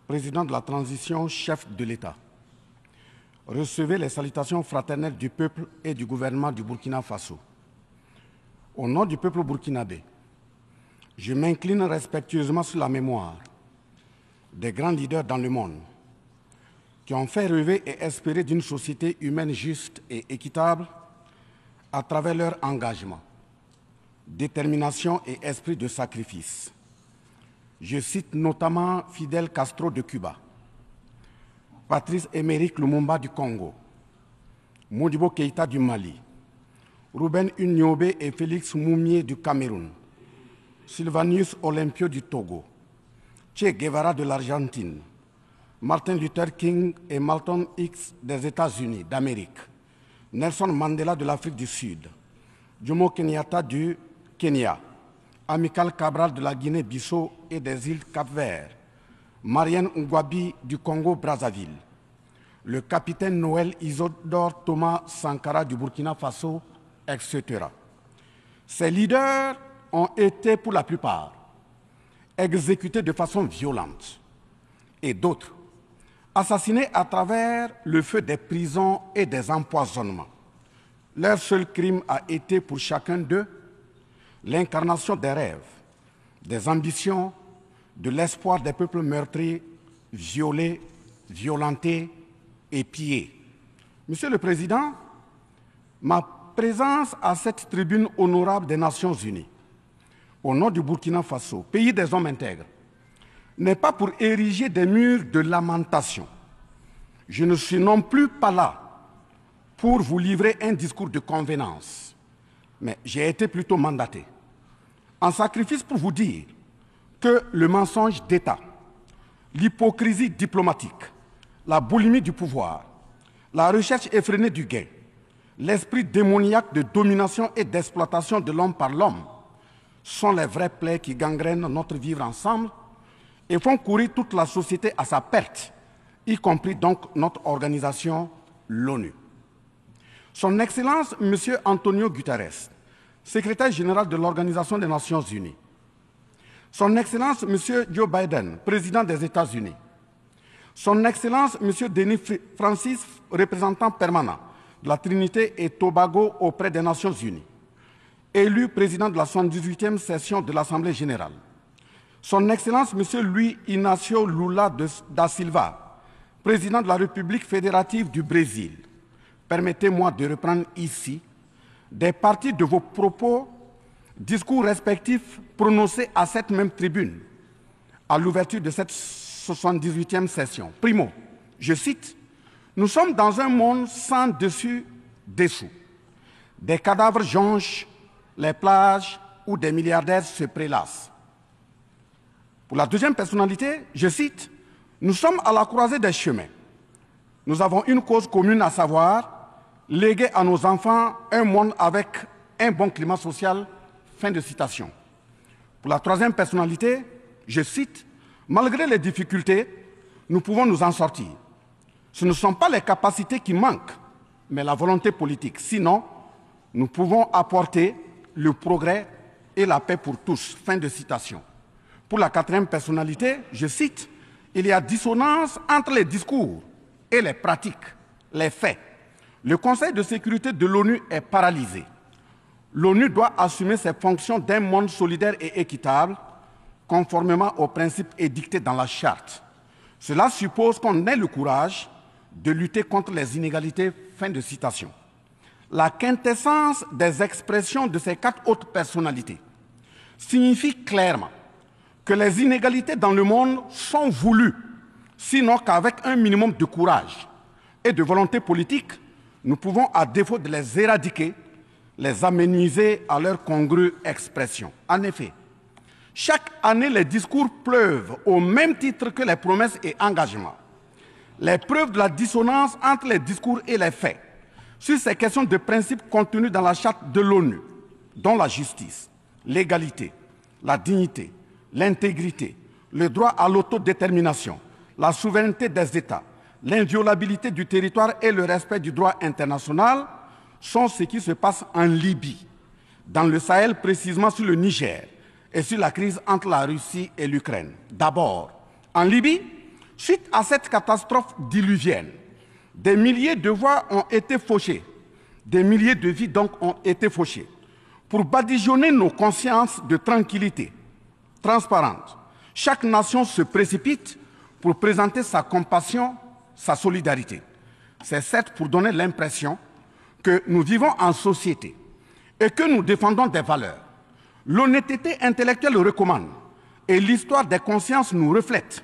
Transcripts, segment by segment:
président de la transition, chef de l'État, recevez les salutations fraternelles du peuple et du gouvernement du Burkina Faso. Au nom du peuple burkinabé, je m'incline respectueusement sur la mémoire des grands leaders dans le monde qui ont fait rêver et espérer d'une société humaine juste et équitable à travers leur engagement, détermination et esprit de sacrifice. Je cite notamment Fidel Castro de Cuba, Patrice Émeric Lumumba du Congo, Modibo Keïta du Mali, Ruben Unyobe et Félix Moumié du Cameroun, Sylvanus Olympio du Togo, Che Guevara de l'Argentine, Martin Luther King et Malcolm X des États-Unis d'Amérique, Nelson Mandela de l'Afrique du Sud, Jomo Kenyatta du Kenya, Amilcar Cabral de la Guinée-Bissau et des îles Cap-Vert, Marianne Ngouabi du Congo-Brazzaville, le capitaine Noël Isidore Thomas Sankara du Burkina Faso, etc. Ces leaders ont été, pour la plupart, exécutés de façon violente et d'autres assassinés à travers le feu des prisons et des empoisonnements. Leur seul crime a été pour chacun d'eux l'incarnation des rêves, des ambitions, de l'espoir des peuples meurtris, violés, violentés et pillés. Monsieur le Président, ma présence à cette tribune honorable des Nations Unies, au nom du Burkina Faso, pays des hommes intègres, n'est pas pour ériger des murs de lamentation. Je ne suis non plus pas là pour vous livrer un discours de convenance, mais j'ai été plutôt mandaté en sacrifice pour vous dire que le mensonge d'État, l'hypocrisie diplomatique, la boulimie du pouvoir, la recherche effrénée du gain, l'esprit démoniaque de domination et d'exploitation de l'homme par l'homme sont les vraies plaies qui gangrènent notre vivre ensemble et font courir toute la société à sa perte, y compris donc notre organisation, l'ONU. Son Excellence, M. Antonio Guterres, secrétaire général de l'Organisation des Nations Unies, Son Excellence, M. Joe Biden, président des États-Unis, Son Excellence, M. Denis Francis, représentant permanent de la Trinité et Tobago auprès des Nations Unies, élu président de la 78e session de l'Assemblée générale, Son Excellence, M. Luis Inácio Lula da Silva, président de la République fédérative du Brésil, permettez-moi de reprendre ici des parties de vos propos, discours respectifs prononcés à cette même tribune à l'ouverture de cette 78e session. Primo, je cite, « Nous sommes dans un monde sans dessus-dessous. Des cadavres jonchent les plages où des milliardaires se prélassent. » Pour la deuxième personnalité, je cite, « Nous sommes à la croisée des chemins. Nous avons une cause commune, à savoir léguer à nos enfants un monde avec un bon climat social. » Fin de citation. Pour la troisième personnalité, je cite, « Malgré les difficultés, nous pouvons nous en sortir. Ce ne sont pas les capacités qui manquent, mais la volonté politique. Sinon, nous pouvons apporter le progrès et la paix pour tous. » Fin de citation. Pour la quatrième personnalité, je cite, « Il y a dissonance entre les discours et les pratiques, les faits. Le Conseil de sécurité de l'ONU est paralysé. L'ONU doit assumer ses fonctions d'un monde solidaire et équitable, conformément aux principes édictés dans la Charte. Cela suppose qu'on ait le courage de lutter contre les inégalités. » Fin de citation. La quintessence des expressions de ces quatre autres personnalités signifie clairement que les inégalités dans le monde sont voulues, sinon qu'avec un minimum de courage et de volonté politique, nous pouvons, à défaut de les éradiquer, les amenuiser à leur congrue expression. En effet, chaque année, les discours pleuvent au même titre que les promesses et engagements. Les preuves de la dissonance entre les discours et les faits sur ces questions de principes contenus dans la Charte de l'ONU, dont la justice, l'égalité, la dignité, l'intégrité, le droit à l'autodétermination, la souveraineté des États, l'inviolabilité du territoire et le respect du droit international sont ce qui se passe en Libye, dans le Sahel précisément sur le Niger et sur la crise entre la Russie et l'Ukraine. D'abord, en Libye, Suite à cette catastrophe diluvienne, des milliers de voix ont été fauchées, des milliers de vies donc ont été fauchées, pour badigeonner nos consciences de tranquillité transparente. Chaque nation se précipite pour présenter sa compassion, sa solidarité. C'est certes pour donner l'impression que nous vivons en société et que nous défendons des valeurs. L'honnêteté intellectuelle recommande et l'histoire des consciences nous reflète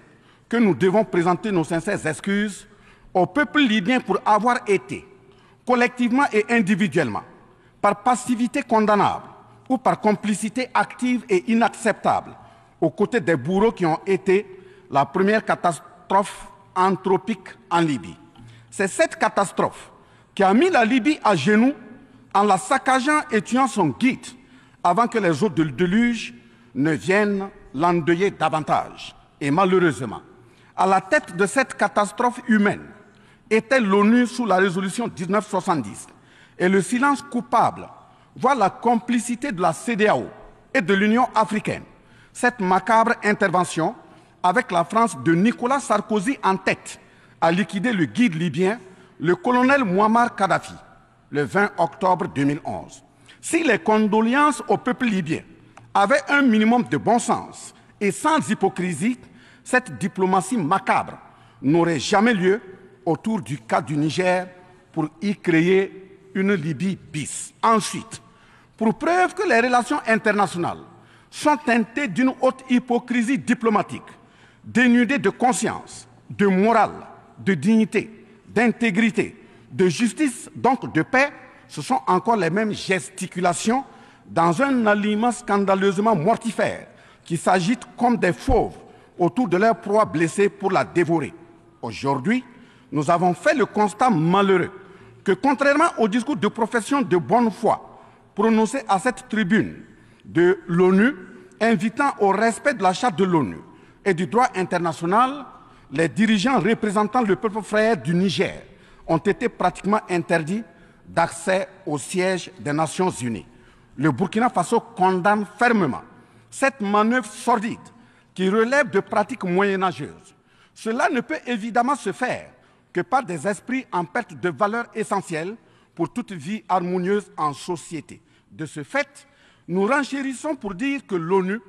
que nous devons présenter nos sincères excuses au peuple libyen pour avoir été, collectivement et individuellement, par passivité condamnable ou par complicité active et inacceptable, aux côtés des bourreaux qui ont été la première catastrophe anthropique en Libye. C'est cette catastrophe qui a mis la Libye à genoux en la saccageant et tuant son guide avant que les eaux de déluge ne viennent l'endeuiller davantage. Et malheureusement, à la tête de cette catastrophe humaine était l'ONU sous la résolution 1970. Et le silence coupable voit la complicité de la CEDEAO et de l'Union africaine. Cette macabre intervention, avec la France de Nicolas Sarkozy en tête, a liquidé le guide libyen, le colonel Muammar Kadhafi, le 20 octobre 2011. Si les condoléances au peuple libyen avaient un minimum de bon sens et sans hypocrisie, cette diplomatie macabre n'aurait jamais lieu autour du cas du Niger pour y créer une Libye bis. Ensuite, pour preuve que les relations internationales sont teintées d'une haute hypocrisie diplomatique, dénudées de conscience, de morale, de dignité, d'intégrité, de justice, donc de paix, ce sont encore les mêmes gesticulations dans un aliment scandaleusement mortifère qui s'agitent comme des fauves autour de leur proie blessée pour la dévorer. Aujourd'hui, nous avons fait le constat malheureux que, contrairement au discours de profession de bonne foi prononcé à cette tribune de l'ONU, invitant au respect de la Charte de l'ONU et du droit international, les dirigeants représentant le peuple frère du Niger ont été pratiquement interdits d'accès au siège des Nations Unies. Le Burkina Faso condamne fermement cette manœuvre sordide qui relève de pratiques moyenâgeuses. Cela ne peut évidemment se faire que par des esprits en perte de valeurs essentielles pour toute vie harmonieuse en société. De ce fait, nous renchérissons pour dire que l'ONU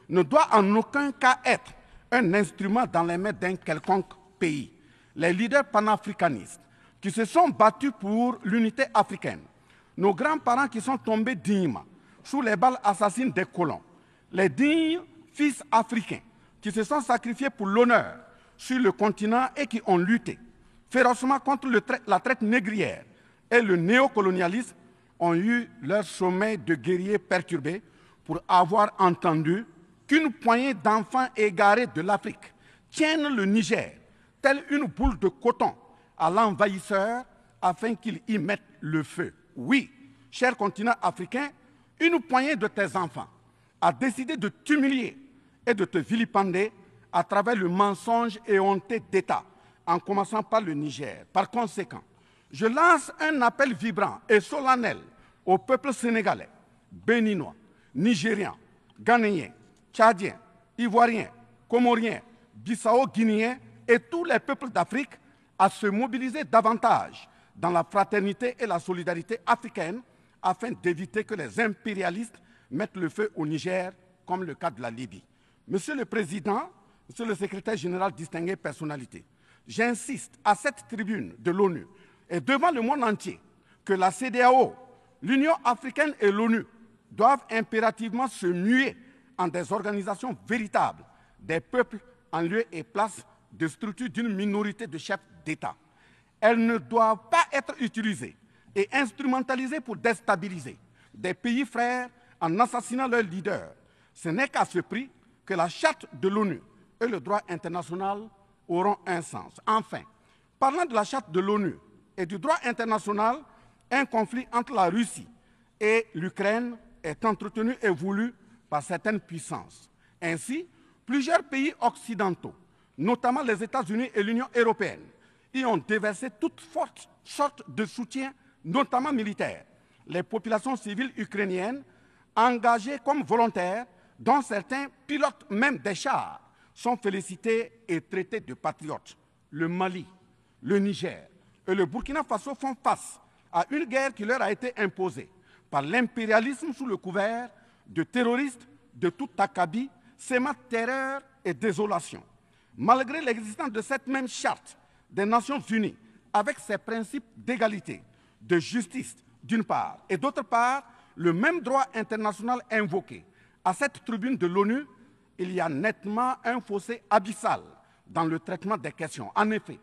ne doit en aucun cas être un instrument dans les mains d'un quelconque pays. Les leaders panafricanistes qui se sont battus pour l'unité africaine, nos grands-parents qui sont tombés dignement sous les balles assassines des colons, les dignes fils africains qui se sont sacrifiés pour l'honneur sur le continent et qui ont lutté férocement contre la traite négrière et le néocolonialisme, ont eu leur sommeil de guerriers perturbé pour avoir entendu qu'une poignée d'enfants égarés de l'Afrique tiennent le Niger, telle une boule de coton, à l'envahisseur afin qu'il y mette le feu. Oui, cher continent africain, une poignée de tes enfants a décidé de t'humilier et de te vilipender à travers le mensonge éhonté d'État, en commençant par le Niger. Par conséquent, je lance un appel vibrant et solennel au peuple sénégalais, béninois, nigérien, ghanéen, tchadien, ivoirien, comorien, bissau-guinéen et tous les peuples d'Afrique à se mobiliser davantage dans la fraternité et la solidarité africaine afin d'éviter que les impérialistes mettent le feu au Niger, comme le cas de la Libye. Monsieur le Président, Monsieur le Secrétaire général, distingué personnalité, j'insiste à cette tribune de l'ONU et devant le monde entier que la CEDEAO, l'Union africaine et l'ONU doivent impérativement se muer en des organisations véritables des peuples en lieu et place de structures d'une minorité de chefs d'État. Elles ne doivent pas être utilisées et instrumentalisées pour déstabiliser des pays frères en assassinant leurs leaders. Ce n'est qu'à ce prix que la charte de l'ONU et le droit international auront un sens. Enfin, parlant de la charte de l'ONU et du droit international, un conflit entre la Russie et l'Ukraine est entretenu et voulu par certaines puissances. Ainsi, plusieurs pays occidentaux, notamment les États-Unis et l'Union européenne, y ont déversé toute sorte de soutien, notamment militaire. Les populations civiles ukrainiennes, engagées comme volontaires, dont certains pilotent même des chars, sont félicités et traités de patriotes. Le Mali, le Niger et le Burkina Faso font face à une guerre qui leur a été imposée par l'impérialisme sous le couvert de terroristes de tout acabit, sémant terreur et désolation. Malgré l'existence de cette même charte des Nations Unies, avec ses principes d'égalité, de justice d'une part, et d'autre part, le même droit international invoqué, à cette tribune de l'ONU, il y a nettement un fossé abyssal dans le traitement des questions. En effet,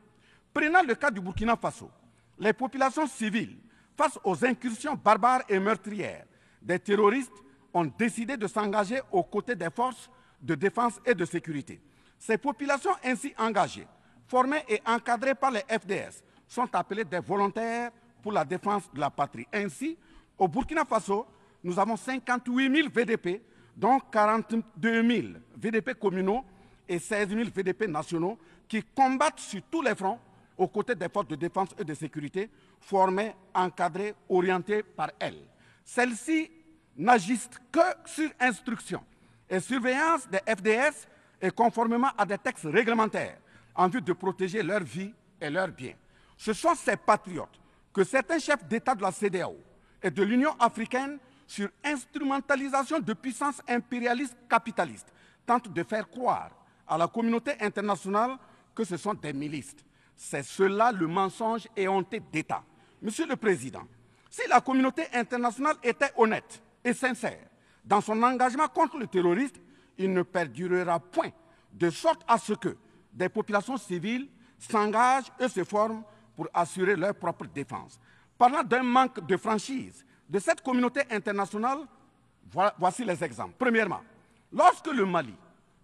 prenant le cas du Burkina Faso, les populations civiles, face aux incursions barbares et meurtrières des terroristes, ont décidé de s'engager aux côtés des forces de défense et de sécurité. Ces populations ainsi engagées, formées et encadrées par les FDS, sont appelées des volontaires pour la défense de la patrie. Ainsi, au Burkina Faso, nous avons 58 000 VDP, dont 42 000 VDP communaux et 16 000 VDP nationaux, qui combattent sur tous les fronts aux côtés des forces de défense et de sécurité, formées, encadrées, orientées par elles. Celles-ci n'agissent que sur instruction et surveillance des FDS et conformément à des textes réglementaires en vue de protéger leur vie et leurs biens. Ce sont ces patriotes que certains chefs d'État de la CEDEAO et de l'Union africaine, sur instrumentalisation de puissances impérialistes capitalistes, tentent de faire croire à la communauté internationale que ce sont des milices. C'est cela le mensonge éhonté d'État. Monsieur le Président, si la communauté internationale était honnête et sincère dans son engagement contre le terrorisme, il ne perdurera point, de sorte à ce que des populations civiles s'engagent et se forment pour assurer leur propre défense. Parlant d'un manque de franchise de cette communauté internationale, voici les exemples. Premièrement, lorsque le Mali,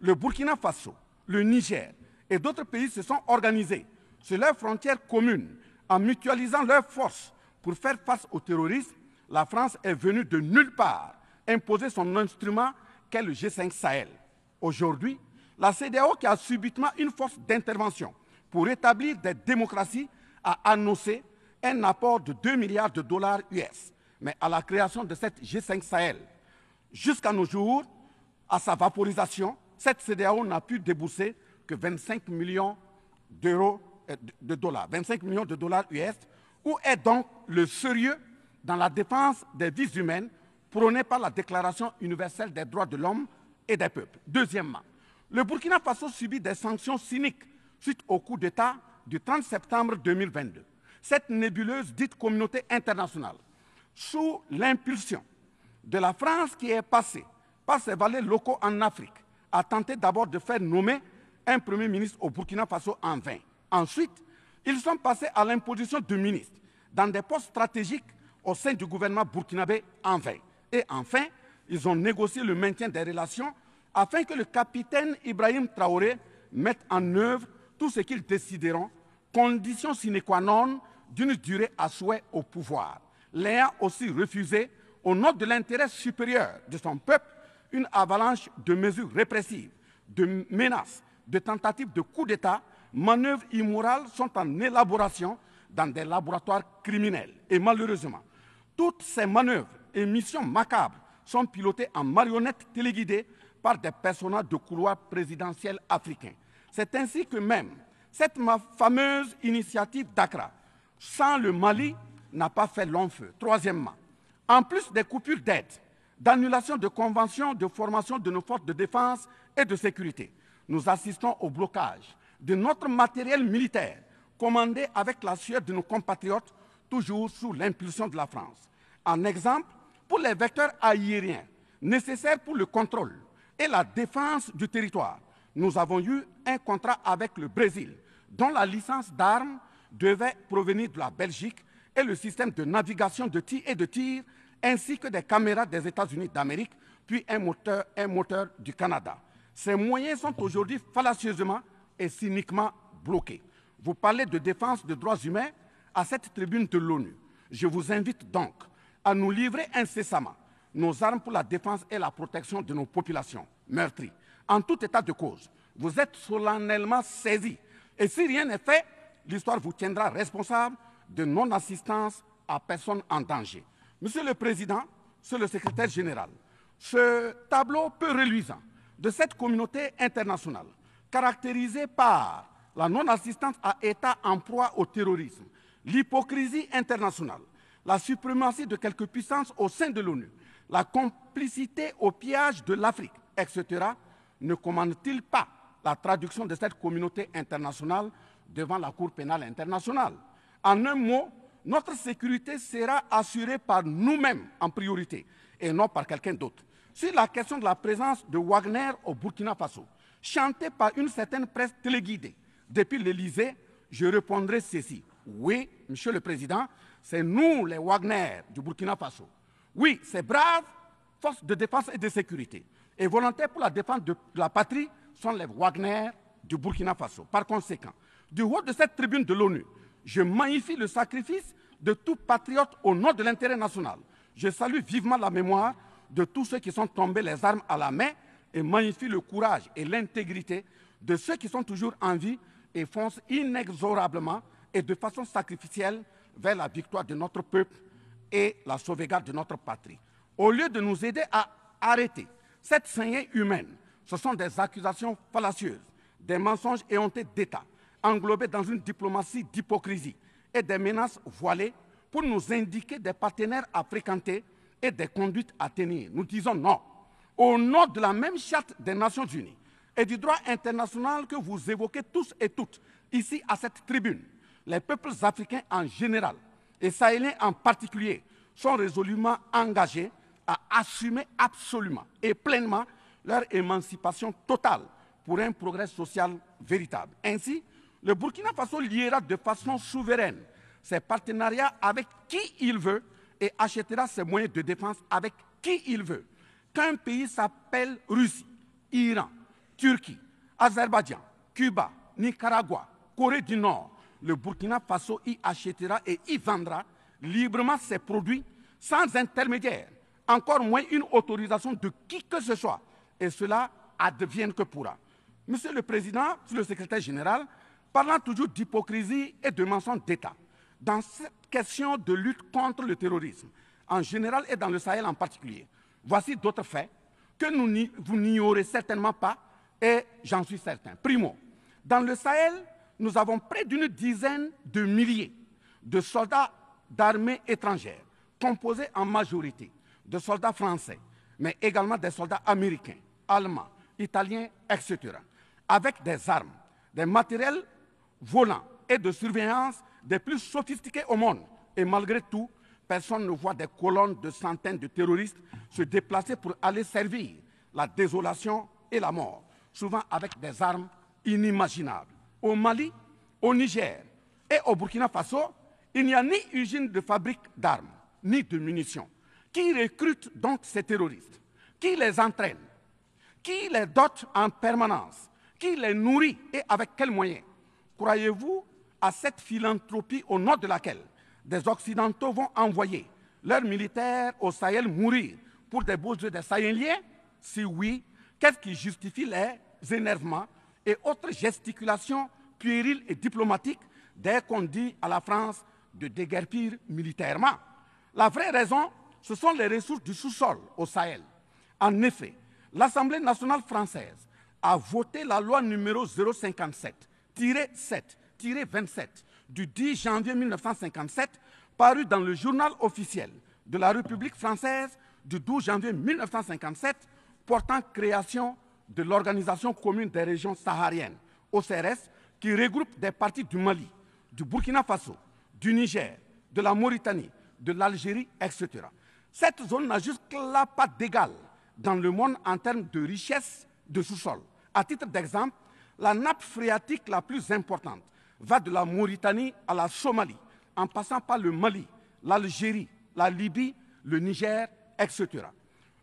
le Burkina Faso, le Niger et d'autres pays se sont organisés sur leurs frontières communes en mutualisant leurs forces pour faire face au terrorisme, la France est venue de nulle part imposer son instrument qu'est le G5 Sahel. Aujourd'hui, la CEDEAO, qui a subitement une force d'intervention pour établir des démocraties, a annoncé un apport de 2 milliards de dollars US. Mais à la création de cette G5 Sahel, jusqu'à nos jours, à sa vaporisation, cette CEDEAO n'a pu débourser que 25 millions de dollars, 25 millions de dollars US. Où est donc le sérieux dans la défense des vies humaines prônée par la Déclaration universelle des droits de l'homme et des peuples? Deuxièmement, le Burkina Faso subit des sanctions cyniques suite au coup d'État du 30 septembre 2022. Cette nébuleuse dite communauté internationale, sous l'impulsion de la France qui est passée par ses valets locaux en Afrique, a tenté d'abord de faire nommer un Premier ministre au Burkina Faso en vain. Ensuite, ils sont passés à l'imposition de ministres dans des postes stratégiques au sein du gouvernement burkinabé en vain. Et enfin, ils ont négocié le maintien des relations afin que le capitaine Ibrahim Traoré mette en œuvre tout ce qu'ils décideront, condition sine qua non d'une durée à souhait au pouvoir. L'ayant aussi refusé, au nom de l'intérêt supérieur de son peuple, une avalanche de mesures répressives, de menaces, de tentatives de coup d'État, manœuvres immorales sont en élaboration dans des laboratoires criminels. Et malheureusement, toutes ces manœuvres et missions macabres sont pilotées en marionnettes téléguidées par des personnages de couloir présidentiel africains. C'est ainsi que même cette fameuse initiative d'Accra, sans le Mali, n'a pas fait long feu. Troisièmement, en plus des coupures d'aide, d'annulation de conventions de formation de nos forces de défense et de sécurité, nous assistons au blocage de notre matériel militaire, commandé avec la sueur de nos compatriotes, toujours sous l'impulsion de la France. En exemple, pour les vecteurs aériens nécessaires pour le contrôle et la défense du territoire, nous avons eu un contrat avec le Brésil, dont la licence d'armes devait provenir de la Belgique, et le système de navigation de tir, ainsi que des caméras des États-Unis d'Amérique, puis un moteur du Canada. Ces moyens sont aujourd'hui fallacieusement et cyniquement bloqués. Vous parlez de défense des droits humains à cette tribune de l'ONU. Je vous invite donc à nous livrer incessamment nos armes pour la défense et la protection de nos populations meurtries. En tout état de cause, vous êtes solennellement saisis. Et si rien n'est fait, l'histoire vous tiendra responsable de non-assistance à personne en danger. Monsieur le Président, Monsieur le Secrétaire général, ce tableau peu reluisant de cette communauté internationale caractérisée par la non-assistance à États en proie au terrorisme, l'hypocrisie internationale, la suprématie de quelques puissances au sein de l'ONU, la complicité au pillage de l'Afrique, etc., ne commande-t-il pas la traduction de cette communauté internationale devant la Cour pénale internationale? En un mot, notre sécurité sera assurée par nous-mêmes en priorité et non par quelqu'un d'autre. Sur la question de la présence de Wagner au Burkina Faso, chantée par une certaine presse téléguidée depuis l'Élysée, je répondrai ceci. Oui, Monsieur le Président, c'est nous les Wagner du Burkina Faso. Oui, ces braves forces de défense et de sécurité et volontaires pour la défense de la patrie sont les Wagner du Burkina Faso. Par conséquent, du haut de cette tribune de l'ONU, je magnifie le sacrifice de tout patriote au nom de l'intérêt national. Je salue vivement la mémoire de tous ceux qui sont tombés les armes à la main et magnifie le courage et l'intégrité de ceux qui sont toujours en vie et foncent inexorablement et de façon sacrificielle vers la victoire de notre peuple et la sauvegarde de notre patrie. Au lieu de nous aider à arrêter cette saignée humaine, ce sont des accusations fallacieuses, des mensonges éhontés d'État, englobés dans une diplomatie d'hypocrisie et des menaces voilées pour nous indiquer des partenaires à fréquenter et des conduites à tenir. Nous disons non. Au nom de la même charte des Nations Unies et du droit international que vous évoquez tous et toutes ici à cette tribune, les peuples africains en général et sahéliens en particulier sont résolument engagés à assumer absolument et pleinement leur émancipation totale pour un progrès social véritable. Ainsi, le Burkina Faso liera de façon souveraine ses partenariats avec qui il veut et achètera ses moyens de défense avec qui il veut. Qu'un pays s'appelle Russie, Iran, Turquie, Azerbaïdjan, Cuba, Nicaragua, Corée du Nord, le Burkina Faso y achètera et y vendra librement ses produits sans intermédiaire, encore moins une autorisation de qui que ce soit. Et cela advienne que pourra. Monsieur le Président, Monsieur le Secrétaire général, parlant toujours d'hypocrisie et de mensonges d'État, dans cette question de lutte contre le terrorisme, en général et dans le Sahel en particulier, voici d'autres faits que vous n'ignorez certainement pas et j'en suis certain. Primo, dans le Sahel, nous avons près d'une dizaine de milliers de soldats d'armées étrangères, composés en majorité de soldats français, mais également des soldats américains, allemands, italiens, etc., avec des armes, des matériels volants et de surveillance des plus sophistiqués au monde. Et malgré tout, personne ne voit des colonnes de centaines de terroristes se déplacer pour aller servir la désolation et la mort, souvent avec des armes inimaginables. Au Mali, au Niger et au Burkina Faso, il n'y a ni usine de fabrique d'armes, ni de munitions. Qui recrute donc ces terroristes? Qui les entraîne? Qui les dote en permanence? Qui les nourrit et avec quels moyens? Croyez-vous à cette philanthropie au nom de laquelle des Occidentaux vont envoyer leurs militaires au Sahel mourir pour des beaux yeux des Sahéliens? Si oui, qu'est-ce qui justifie les énervements et autres gesticulations puériles et diplomatiques dès qu'on dit à la France de déguerpir militairement? La vraie raison, ce sont les ressources du sous-sol au Sahel. En effet, l'Assemblée nationale française a voté la loi numéro 057-7-27 du 10 janvier 1957, parue dans le journal officiel de la République française du 12 janvier 1957, portant création de l'Organisation commune des régions sahariennes, OCRS, qui regroupe des parties du Mali, du Burkina Faso, du Niger, de la Mauritanie, de l'Algérie, etc. Cette zone n'a jusque-là pas d'égal dans le monde en termes de richesse de sous-sol. À titre d'exemple, la nappe phréatique la plus importante va de la Mauritanie à la Somalie, en passant par le Mali, l'Algérie, la Libye, le Niger, etc.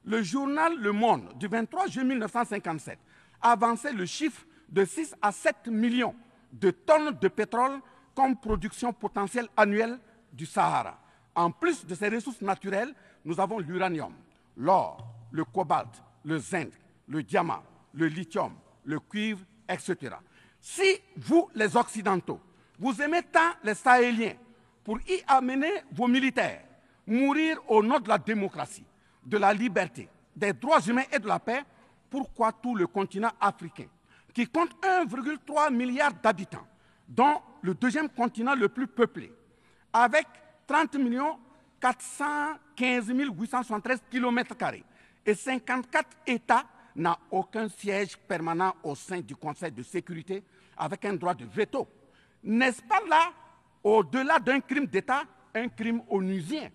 Le journal Le Monde du 23 juin 1957 avançait le chiffre de 6 à 7 millions de tonnes de pétrole comme production potentielle annuelle du Sahara. En plus de ces ressources naturelles, nous avons l'uranium, l'or, le cobalt, le zinc, le diamant, le lithium, le cuivre, etc. Si vous, les Occidentaux, vous aimez tant les Sahéliens pour y amener vos militaires, mourir au nom de la démocratie, de la liberté, des droits humains et de la paix, pourquoi tout le continent africain, qui compte 1,3 milliard d'habitants, dont le deuxième continent le plus peuplé, avec 30 415 873 km² et 54 États, n'a aucun siège permanent au sein du Conseil de sécurité avec un droit de veto. N'est-ce pas là, au-delà d'un crime d'État, un crime onusien?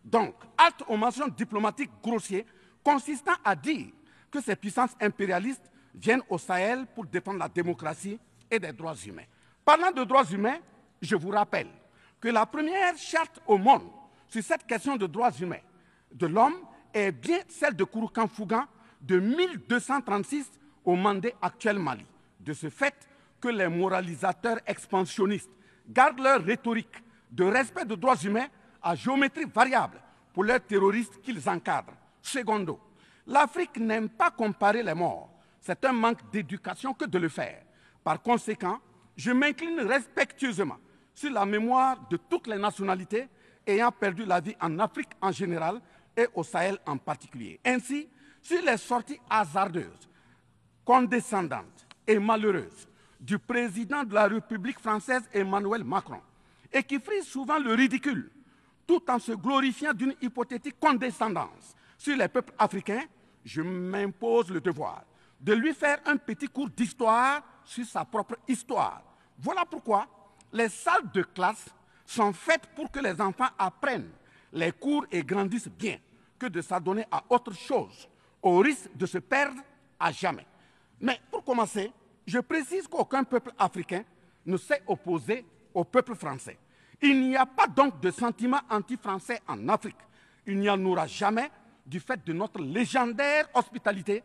Donc, halte aux mentions diplomatiques grossiers consistant à dire que ces puissances impérialistes viennent au Sahel pour défendre la démocratie et des droits humains. Parlant de droits humains, je vous rappelle que la première charte au monde sur cette question de droits humains de l'homme est bien celle de Kouroukan Fougan de 1236 au Mandé actuel Mali. De ce fait que les moralisateurs expansionnistes gardent leur rhétorique de respect des droits humains à géométrie variable pour leurs terroristes qu'ils encadrent. Secondo, l'Afrique n'aime pas comparer les morts. C'est un manque d'éducation que de le faire. Par conséquent, je m'incline respectueusement sur la mémoire de toutes les nationalités ayant perdu la vie en Afrique en général et au Sahel en particulier. Ainsi, sur les sorties hasardeuses, condescendantes et malheureuses du président de la République française Emmanuel Macron, et qui frise souvent le ridicule, tout en se glorifiant d'une hypothétique condescendance sur les peuples africains, je m'impose le devoir de lui faire un petit cours d'histoire sur sa propre histoire. Voilà pourquoi les salles de classe sont faites pour que les enfants apprennent les cours et grandissent bien, que de s'adonner à autre chose, au risque de se perdre à jamais. Mais pour commencer, je précise qu'aucun peuple africain ne s'est opposé au peuple français. Il n'y a pas donc de sentiment anti-français en Afrique. Il n'y en aura jamais du fait de notre légendaire hospitalité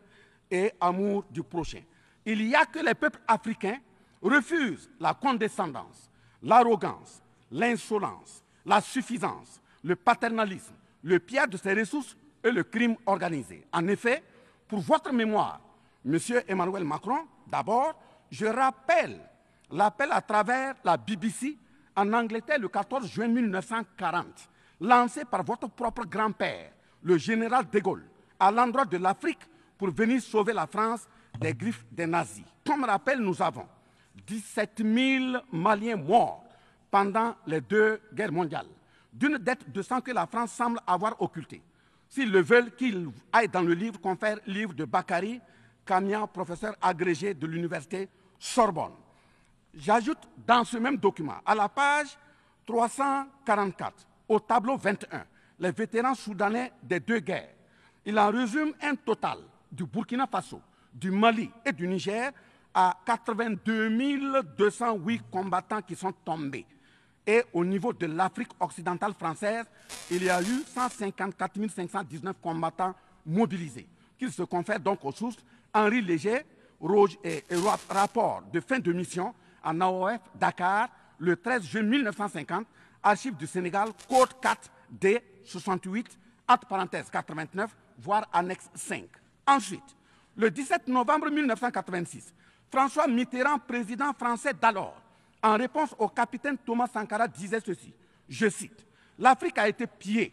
et amour du prochain. Il n'y a que les peuples africains refusent la condescendance, l'arrogance, l'insolence, la suffisance, le paternalisme, le pillage de ses ressources et le crime organisé. En effet, pour votre mémoire, M. Emmanuel Macron, d'abord, je rappelle l'appel à travers la BBC en Angleterre le 14 juin 1940, lancé par votre propre grand-père, le général de Gaulle, à l'endroit de l'Afrique pour venir sauver la France des griffes des nazis. Comme rappel, nous avons 17 000 Maliens morts pendant les 2 guerres mondiales, d'une dette de sang que la France semble avoir occultée. S'ils le veulent, qu'ils aillent dans le livre, confère livre de Bakary Kamia, professeur agrégé de l'université Sorbonne. J'ajoute dans ce même document, à la page 344, au tableau 21, les vétérans soudanais des 2 guerres. Il en résume un total du Burkina Faso, du Mali et du Niger à 82 208 combattants qui sont tombés. Et au niveau de l'Afrique occidentale française, il y a eu 154 519 combattants mobilisés, qu'ils se confèrent donc aux sources Henri Léger, rapport de fin de mission en AOF Dakar, le 13 juin 1950, archives du Sénégal, code 4 D 68, entre parenthèses 89, voire annexe 5. Ensuite, le 17 novembre 1986, François Mitterrand, président français d'alors, en réponse au capitaine Thomas Sankara, disait ceci, je cite, « L'Afrique a été pillée.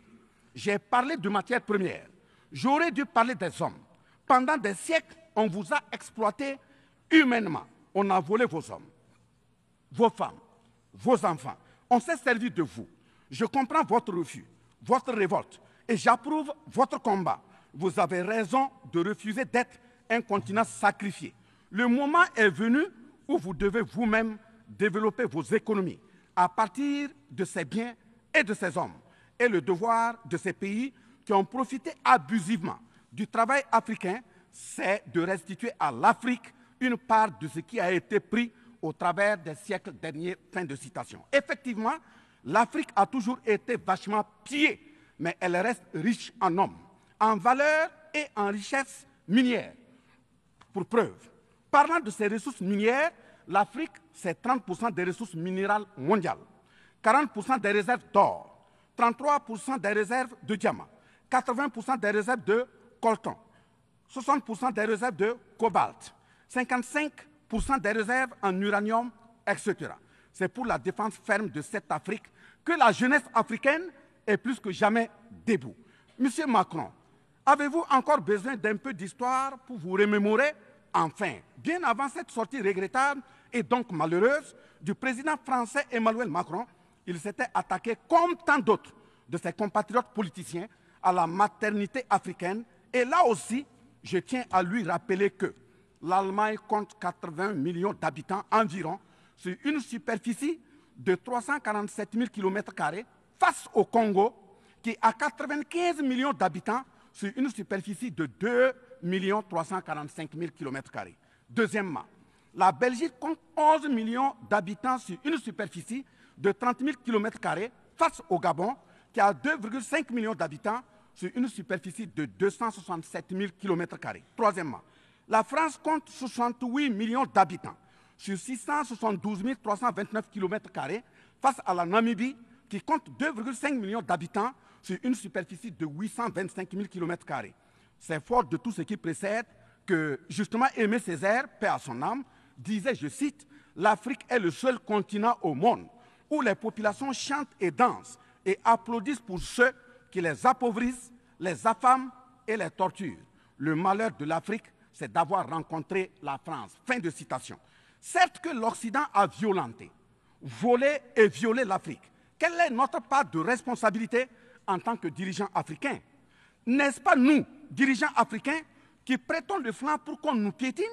J'ai parlé de matières premières. J'aurais dû parler des hommes. Pendant des siècles, on vous a exploité humainement. On a volé vos hommes, vos femmes, vos enfants. On s'est servi de vous. Je comprends votre refus, votre révolte, et j'approuve votre combat. Vous avez raison de refuser d'être un continent sacrifié. Le moment est venu où vous devez vous-même développer vos économies à partir de ces biens et de ces hommes. Et le devoir de ces pays qui ont profité abusivement du travail africain, c'est de restituer à l'Afrique une part de ce qui a été pris au travers des siècles derniers. Fin de citation. Effectivement, l'Afrique a toujours été vachement pillée, mais elle reste riche en hommes, en valeur et en richesse minière. Pour preuve, parlant de ses ressources minières, l'Afrique, c'est 30% des ressources minérales mondiales, 40% des réserves d'or, 33% des réserves de diamants, 80% des réserves de coltan, 60% des réserves de cobalt, 55% des réserves en uranium, etc. C'est pour la défense ferme de cette Afrique que la jeunesse africaine est plus que jamais debout. Monsieur Macron, avez-vous encore besoin d'un peu d'histoire pour vous remémorer Enfin, bien avant cette sortie regrettable et donc malheureuse du président français Emmanuel Macron, il s'était attaqué, comme tant d'autres de ses compatriotes politiciens, à la maternité africaine. Et là aussi, je tiens à lui rappeler que l'Allemagne compte 80 millions d'habitants environ sur une superficie de 347 000 km² face au Congo, qui a 95 millions d'habitants sur une superficie de 2 345 000 km². Deuxièmement, la Belgique compte 11 millions d'habitants sur une superficie de 30 000 km² face au Gabon, qui a 2,5 millions d'habitants sur une superficie de 267 000 km². Troisièmement, la France compte 68 millions d'habitants sur 672 329 km² face à la Namibie, qui compte 2,5 millions d'habitants sur une superficie de 825 000 km². C'est fort de tout ce qui précède que, justement, Aimé Césaire, paix à son âme, disait, je cite, « L'Afrique est le seul continent au monde où les populations chantent et dansent et applaudissent pour ceux qui les appauvrissent, les affament et les torturent. Le malheur de l'Afrique, c'est d'avoir rencontré la France. » Fin de citation. Certes que l'Occident a violenté, volé et violé l'Afrique. Quelle est notre part de responsabilité en tant que dirigeants africains? N'est-ce pas nous, dirigeants africains, qui prêtons le flanc pour qu'on nous piétine?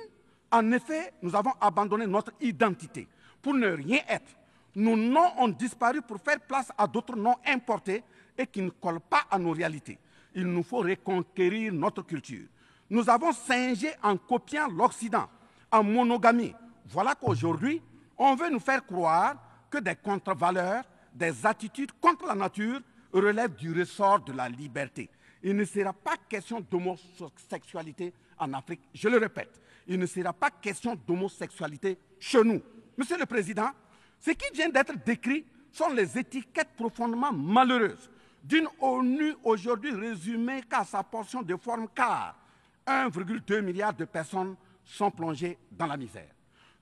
En effet, nous avons abandonné notre identité pour ne rien être. Nos noms ont disparu pour faire place à d'autres noms importés et qui ne collent pas à nos réalités. Il nous faut reconquérir notre culture. Nous avons singé en copiant l'Occident, en monogamie. Voilà qu'aujourd'hui, on veut nous faire croire que des contre-valeurs, des attitudes contre la nature relèvent du ressort de la liberté. Il ne sera pas question d'homosexualité en Afrique. Je le répète, il ne sera pas question d'homosexualité chez nous. Monsieur le Président, ce qui vient d'être décrit sont les étiquettes profondément malheureuses d'une ONU aujourd'hui résumée qu'à sa portion de forme, car 1,2 milliard de personnes sont plongées dans la misère.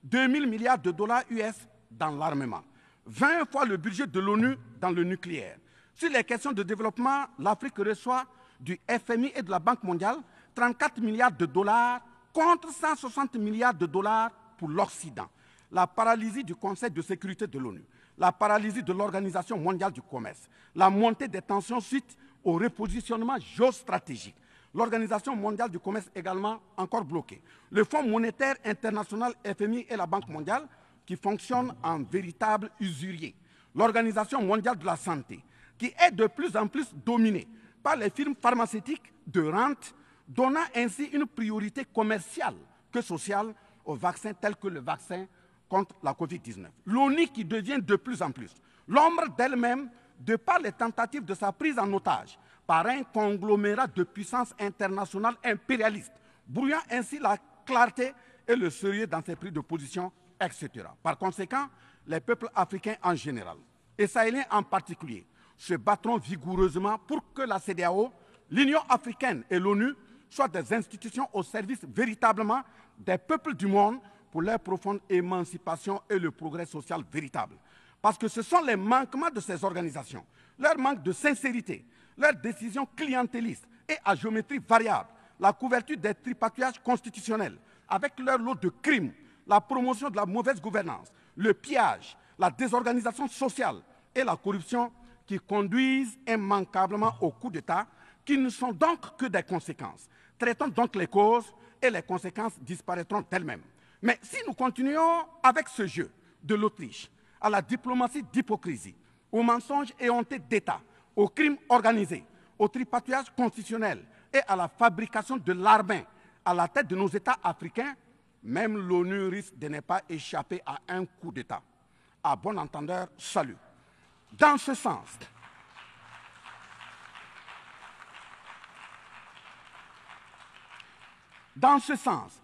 2 000 milliards de dollars US dans l'armement. 20 fois le budget de l'ONU dans le nucléaire. Sur les questions de développement, l'Afrique reçoit du FMI et de la Banque mondiale 34 milliards de dollars contre 160 milliards de dollars pour l'Occident. La paralysie du Conseil de sécurité de l'ONU, la paralysie de l'Organisation mondiale du commerce, la montée des tensions suite au repositionnement géostratégique. L'Organisation mondiale du commerce également encore bloquée. Le Fonds monétaire international, FMI et la Banque mondiale qui fonctionnent en véritable usurier. L'Organisation mondiale de la santé qui est de plus en plus dominée par les firmes pharmaceutiques de rente, donnant ainsi une priorité commerciale que sociale aux vaccins tels que le vaccin contre la Covid-19. L'ONU qui devient de plus en plus l'ombre d'elle-même de par les tentatives de sa prise en otage par un conglomérat de puissances internationales impérialistes, brouillant ainsi la clarté et le sérieux dans ses prises de position, etc. Par conséquent, les peuples africains en général, et sahéliens en particulier, se battront vigoureusement pour que la CEDEAO, l'Union africaine et l'ONU soient des institutions au service véritablement des peuples du monde pour leur profonde émancipation et le progrès social véritable. Parce que ce sont les manquements de ces organisations, leur manque de sincérité, leurs décisions clientélistes et à géométrie variable, la couverture des tripatouillages constitutionnels avec leur lot de crimes, la promotion de la mauvaise gouvernance, le pillage, la désorganisation sociale et la corruption qui conduisent immanquablement au coup d'État, qui ne sont donc que des conséquences. Traitons donc les causes et les conséquences disparaîtront d'elles-mêmes. Mais si nous continuons avec ce jeu de l'Autriche, à la diplomatie d'hypocrisie, aux mensonges éhontés d'État, aux crimes organisés, au tripatouillage constitutionnel et à la fabrication de l'armement à la tête de nos États africains, même l'ONU risque de ne pas échapper à un coup d'État. À bon entendeur, salut. Dans ce sens,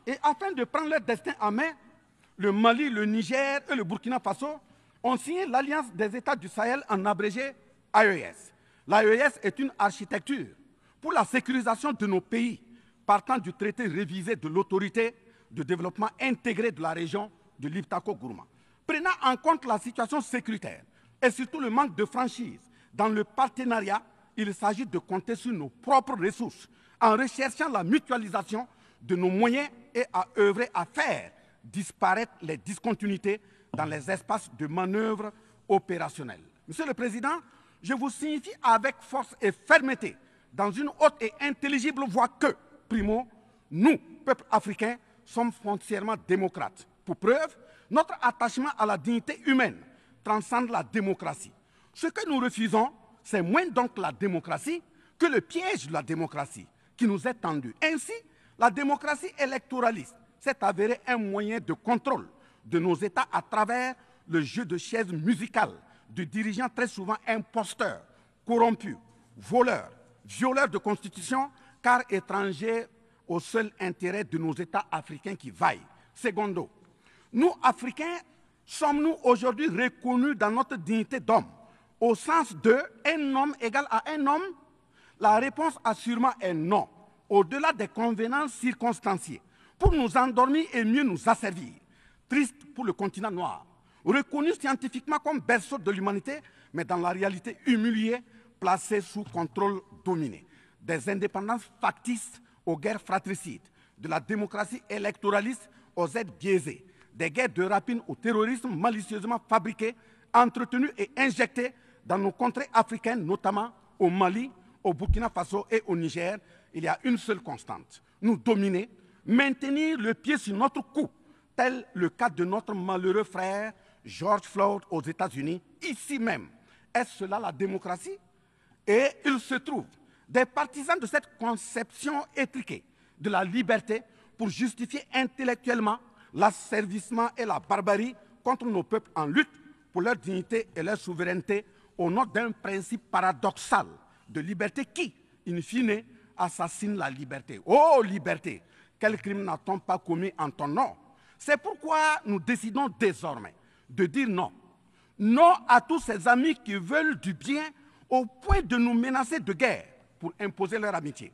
et afin de prendre leur destin en main, le Mali, le Niger et le Burkina Faso ont signé l'Alliance des États du Sahel, en abrégé AES. L'AES est une architecture pour la sécurisation de nos pays, partant du traité révisé de l'autorité de développement intégré de la région de l'Iptako-Gourma. Prenant en compte la situation sécuritaire et surtout le manque de franchise dans le partenariat, il s'agit de compter sur nos propres ressources en recherchant la mutualisation de nos moyens et à œuvrer à faire disparaître les discontinuités dans les espaces de manœuvre opérationnels. Monsieur le Président, je vous signifie avec force et fermeté, dans une haute et intelligible voix que, primo, nous, peuple africain, sommes foncièrement démocrates. Pour preuve, notre attachement à la dignité humaine transcende la démocratie. Ce que nous refusons, c'est moins donc la démocratie que le piège de la démocratie qui nous est tendu. Ainsi, la démocratie électoraliste s'est avérée un moyen de contrôle de nos États à travers le jeu de chaises musicales de dirigeants très souvent imposteurs, corrompus, voleurs, violeurs de constitution, car étrangers au seul intérêt de nos États africains qui vaillent. Secondo, nous, Africains, sommes-nous aujourd'hui reconnus dans notre dignité d'homme, au sens de un homme égal à un homme? La réponse assurément est non, au-delà des convenances circonstanciées, pour nous endormir et mieux nous asservir. Triste pour le continent noir, reconnu scientifiquement comme berceau de l'humanité, mais dans la réalité humilié, placé sous contrôle dominé. Des indépendances factices aux guerres fratricides, de la démocratie électoraliste aux aides biaisées, des guerres de rapine au terrorisme malicieusement fabriquées, entretenues et injectées dans nos contrées africaines, notamment au Mali, au Burkina Faso et au Niger. Il y a une seule constante: nous dominer, maintenir le pied sur notre cou, tel le cas de notre malheureux frère George Floyd aux États-Unis, ici même. Est-ce cela la démocratie? Et il se trouve des partisans de cette conception étriquée de la liberté pour justifier intellectuellement l'asservissement et la barbarie contre nos peuples en lutte pour leur dignité et leur souveraineté au nom d'un principe paradoxal de liberté qui, in fine, assassine la liberté. Oh liberté, quel crime n'a-t-on pas commis en ton nom? C'est pourquoi nous décidons désormais de dire non. Non à tous ces amis qui veulent du bien au point de nous menacer de guerre pour imposer leur amitié.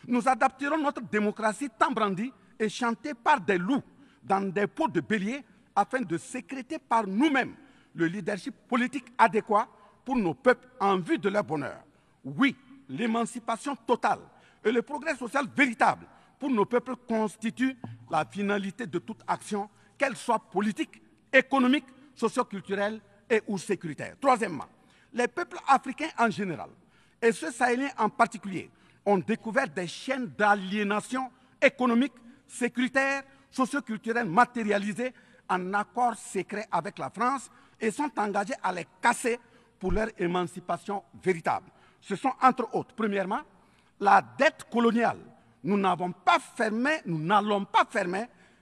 Nous adapterons notre démocratie tant brandie et chantée par des loups dans des pots de bélier afin de sécréter par nous-mêmes le leadership politique adéquat pour nos peuples en vue de leur bonheur. Oui, l'émancipation totale et le progrès social véritable pour nos peuples constituent la finalité de toute action, qu'elle soit politique, économique, socio-culturelle et ou sécuritaire. Troisièmement, les peuples africains en général, et ceux sahéliens en particulier, ont découvert des chaînes d'aliénation économique, sécuritaire, socio-culturelle matérialisées en accord secret avec la France et sont engagés à les casser pour leur émancipation véritable. Ce sont entre autres, premièrement, la dette coloniale. Nous n'allons pas fermer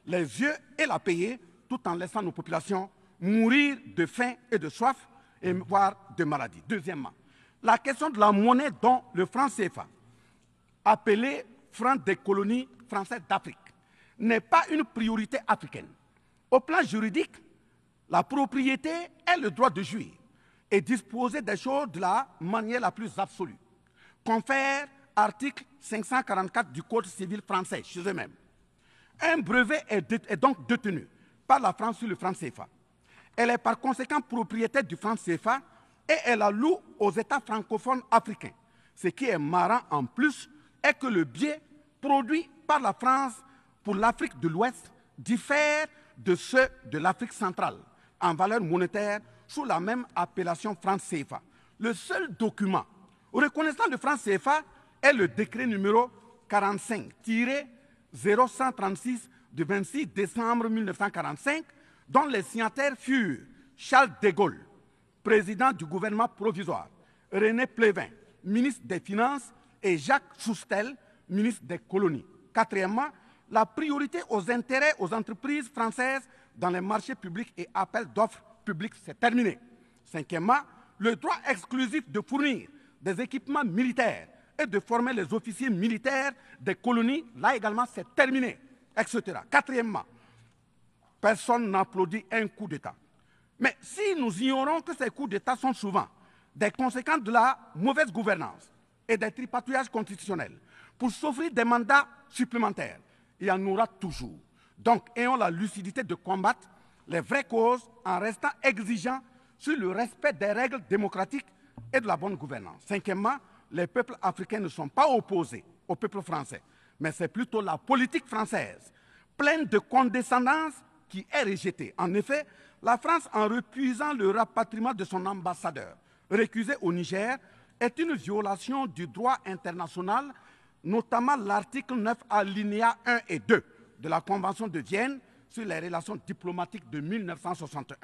les yeux et la payer tout en laissant nos populations mourir de faim et de soif, et voire de maladie. Deuxièmement, la question de la monnaie dont le franc CFA, appelé franc des colonies françaises d'Afrique, n'est pas une priorité africaine. Au plan juridique, la propriété est le droit de jouir et disposer des choses de la manière la plus absolue. Confère article 544 du Code civil français chez eux-mêmes. Un brevet est donc détenu par la France sur le franc CFA. Elle est par conséquent propriétaire du franc CFA et elle la loue aux États francophones africains. Ce qui est marrant en plus est que le biais produit par la France pour l'Afrique de l'Ouest diffère de ceux de l'Afrique centrale en valeur monétaire sous la même appellation franc CFA. Le seul document reconnaissant le franc CFA est le décret numéro 45-0136 du 26 décembre 1945, dont les signataires furent Charles de Gaulle, président du gouvernement provisoire, René Pleven, ministre des Finances, et Jacques Soustel, ministre des Colonies. Quatrièmement, la priorité aux intérêts aux entreprises françaises dans les marchés publics et appels d'offres publics, c'est terminé. Cinquièmement, le droit exclusif de fournir des équipements militaires et de former les officiers militaires des colonies, là également c'est terminé, etc. Quatrièmement, personne n'applaudit un coup d'État. Mais si nous ignorons que ces coups d'État sont souvent des conséquences de la mauvaise gouvernance et des tripatouillages constitutionnels pour s'offrir des mandats supplémentaires, il y en aura toujours. Donc, ayons la lucidité de combattre les vraies causes en restant exigeants sur le respect des règles démocratiques et de la bonne gouvernance. Cinquièmement, les peuples africains ne sont pas opposés au peuple français, mais c'est plutôt la politique française, pleine de condescendance qui est rejetée. En effet, la France, en refusant le rapatriement de son ambassadeur récusé au Niger, est une violation du droit international, notamment l'article 9 alinéa 1 et 2 de la Convention de Vienne sur les relations diplomatiques de 1961.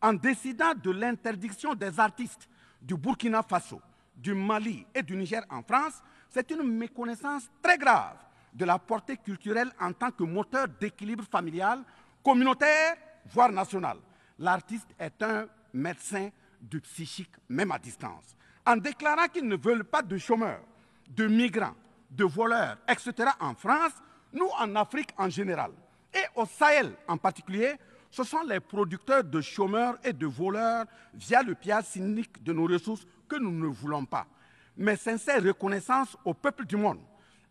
En décidant de l'interdiction des artistes du Burkina Faso, du Mali et du Niger en France, c'est une méconnaissance très grave de la portée culturelle en tant que moteur d'équilibre familial, communautaire, voire national. L'artiste est un médecin du psychique, même à distance. En déclarant qu'ils ne veulent pas de chômeurs, de migrants, de voleurs, etc. en France, nous en Afrique en général, et au Sahel en particulier, ce sont les producteurs de chômeurs et de voleurs via le pillage cynique de nos ressources que nous ne voulons pas. Mais sincère reconnaissance au peuple du monde,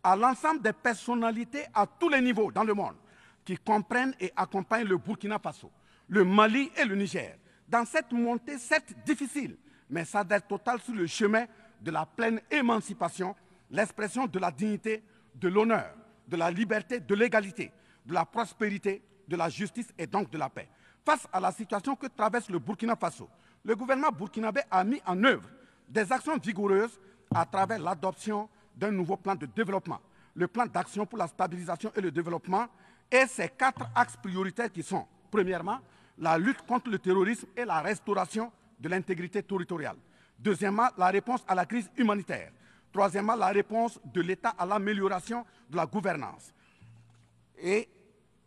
à l'ensemble des personnalités à tous les niveaux dans le monde qui comprennent et accompagnent le Burkina Faso, le Mali et le Niger dans cette montée certes difficile, mais s'adhère totale sur le chemin de la pleine émancipation, l'expression de la dignité, de l'honneur, de la liberté, de l'égalité, de la prospérité, de la justice et donc de la paix. Face à la situation que traverse le Burkina Faso, le gouvernement burkinabé a mis en œuvre des actions vigoureuses à travers l'adoption d'un nouveau plan de développement, le plan d'action pour la stabilisation et le développement, et ses 4 axes prioritaires qui sont, premièrement, la lutte contre le terrorisme et la restauration de l'intégrité territoriale. Deuxièmement, la réponse à la crise humanitaire. Troisièmement, la réponse de l'État à l'amélioration de la gouvernance. Et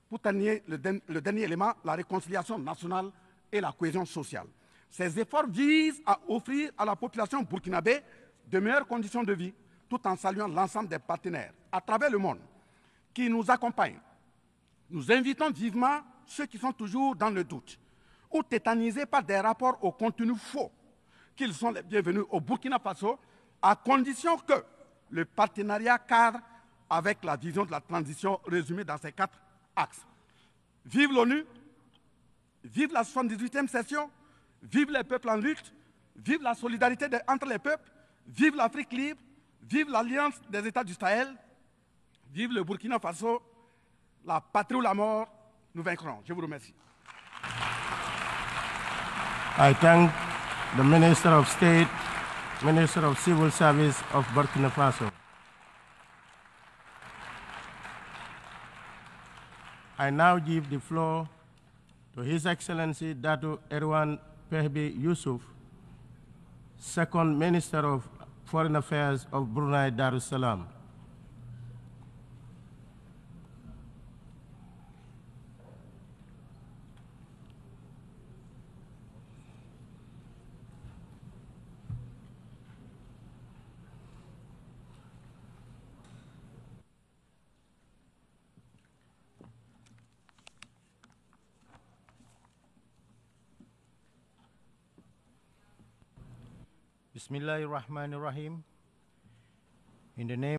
pour terminer, le dernier élément, la réconciliation nationale et la cohésion sociale. Ces efforts visent à offrir à la population burkinabé de meilleures conditions de vie, tout en saluant l'ensemble des partenaires à travers le monde qui nous accompagnent. Nous invitons vivement ceux qui sont toujours dans le doute ou tétanisés par des rapports au contenu faux qu'ils sont les bienvenus au Burkina Faso, à condition que le partenariat cadre avec la vision de la transition résumée dans ces 4 axes. Vive l'ONU, vive la 78e session, vive les peuples en lutte, vive la solidarité entre les peuples, vive l'Afrique libre, vive l'Alliance des États du Sahel, vive le Burkina Faso, la patrie ou la mort, nous vaincrons. Je vous remercie. I thank the Minister of State, Minister of Civil Service of Burkina Faso. I now give the floor to His Excellency Dato Erwan Pehbi Yusuf, Second Minister of Foreign Affairs of Brunei Darussalam. Bismillahirrahmanirrahim. In the name